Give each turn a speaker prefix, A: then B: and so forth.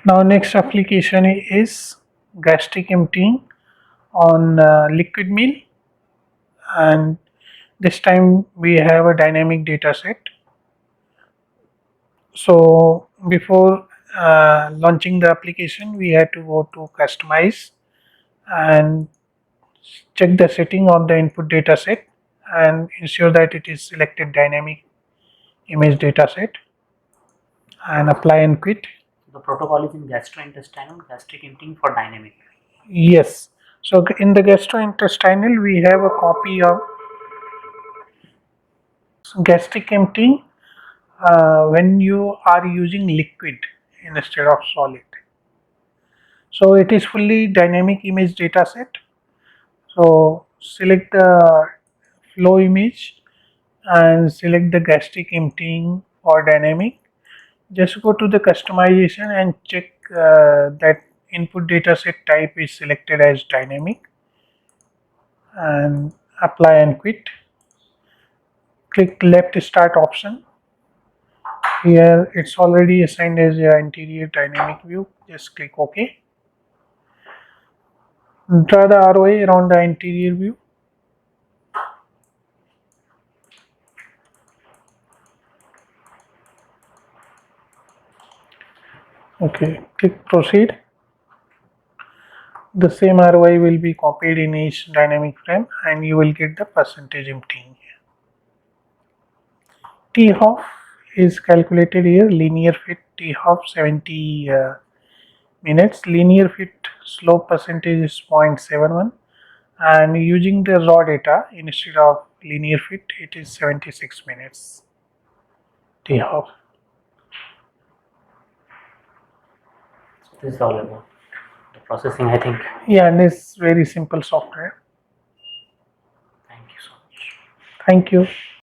A: Now next application is gastric emptying on liquid meal, and this time we have a dynamic data set. So before launching the application, we had to go to customize and check the setting of the input data set and ensure that it is selected dynamic image data set and apply and quit.
B: The protocol is in gastrointestinal, gastric emptying for dynamic.
A: Yes. So in the gastrointestinal, we have a copy of gastric emptying when you are using liquid instead of solid. So it is fully dynamic image data set. So select the flow image and select the gastric emptying for dynamic. Just go to the customization and check that input data set type is selected as dynamic and apply and quit. Click left start option. Here it's already assigned as a interior dynamic view. Just click OK. Draw the ROA around the interior view. Okay, click proceed. The same ROI will be copied in each dynamic frame and you will get the percentage emptying. T half is calculated here, linear fit T half 70 minutes, linear fit slope percentage is 0.71, and using the raw data instead of linear fit it is 76 minutes T half.
B: So this is all about the processing, I think.
A: Yeah, and it's very simple software.
B: Thank you so much.
A: Thank you.